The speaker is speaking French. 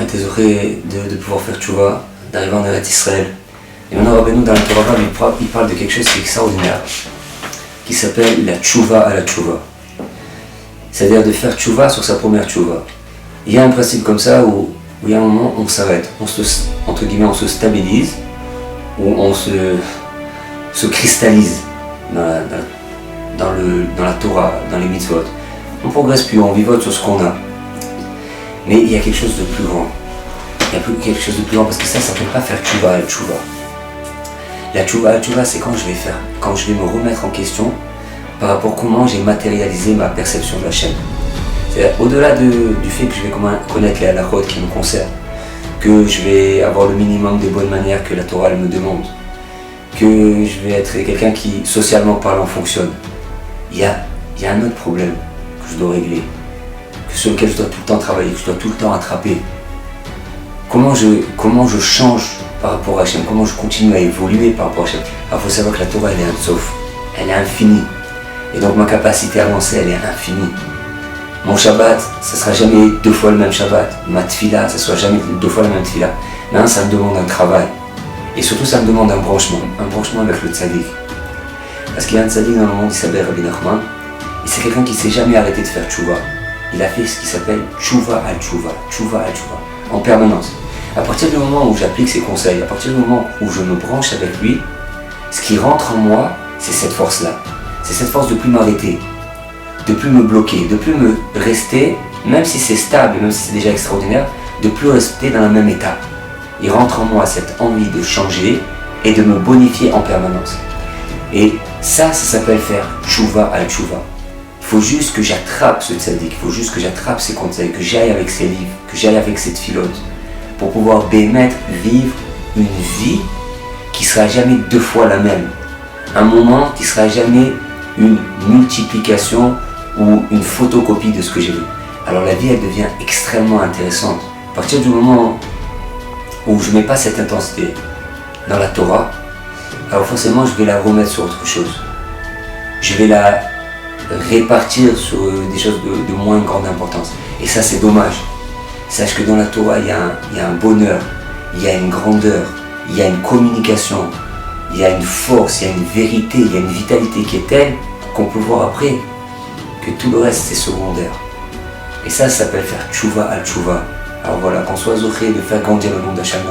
été heureux de pouvoir faire tchouva, d'arriver en Eretz Israël. Et maintenant, Rabbeinu, dans la Torah, il parle de quelque chose qui est extraordinaire, qui s'appelle la tchouva à la tchouva. C'est-à-dire de faire tchouva sur sa première tchouva. Il y a un principe comme ça où il y a un moment où on s'arrête, entre guillemets, on se stabilise, où on se cristallise dans la Torah, dans les mitzvot. On ne progresse plus, on vivote sur ce qu'on a. Mais il y a quelque chose de plus grand. Il y a quelque chose de plus grand parce que ça ne s'appelle pas faire tchouva al tchouva. La tchouva al tchouva, c'est quand je vais me remettre en question par rapport à comment j'ai matérialisé ma perception de la chaîne. Au-delà du fait que je vais connaître les halachot qui me concernent, que je vais avoir le minimum de bonnes manières que la Torah elle me demande, que je vais être quelqu'un qui, socialement parlant, fonctionne. Il y a un autre problème que je dois régler, sur lequel je dois tout le temps travailler, que je dois tout le temps attraper. Comment je change par rapport à Hachem, comment je continue à évoluer par rapport à Hachem. Alors il faut savoir que la Torah elle est un sof, elle est infinie. Et donc ma capacité à avancer elle est infinie. Mon Shabbat, ça ne sera jamais 2 fois le même Shabbat. Ma tfila, ça ne sera jamais 2 fois la même tfila. Mais ça me demande un travail. Et surtout ça me demande un branchement avec le tzaddik. Parce qu'il y a un tzaddik dans le monde qui s'appelle Rabbi Nachman, et c'est quelqu'un qui ne s'est jamais arrêté de faire tchouva. Il a fait ce qui s'appelle tchouva al tchouva, en permanence. À partir du moment où j'applique ses conseils, à partir du moment où je me branche avec lui, ce qui rentre en moi, c'est cette force-là. C'est cette force de ne plus m'arrêter, de ne plus me bloquer, de ne plus me rester, même si c'est stable, même si c'est déjà extraordinaire, de ne plus rester dans le même état. Il rentre en moi cette envie de changer et de me bonifier en permanence. Et ça s'appelle faire tchouva al tchouva. Il faut juste que j'attrape ce tzaddik, il faut juste que j'attrape ses conseils, que j'aille avec ses livres, que j'aille avec cette filote, pour pouvoir vivre une vie qui ne sera jamais 2 fois la même. Un moment qui ne sera jamais une multiplication ou une photocopie de ce que j'ai vu. Alors la vie, elle devient extrêmement intéressante. À partir du moment où je ne mets pas cette intensité dans la Torah, alors forcément je vais la remettre sur autre chose. Je vais la répartir sur des choses de moins grande importance. Et ça c'est dommage. Sache que dans la Torah, il y a un bonheur, il y a une grandeur, il y a une communication, il y a une force, il y a une vérité, il y a une vitalité qui est telle qu'on peut voir après que tout le reste c'est secondaire. Et ça s'appelle faire tchouva al tchouva. Alors voilà, qu'on soit zoché de faire grandir le nom d'Hachem.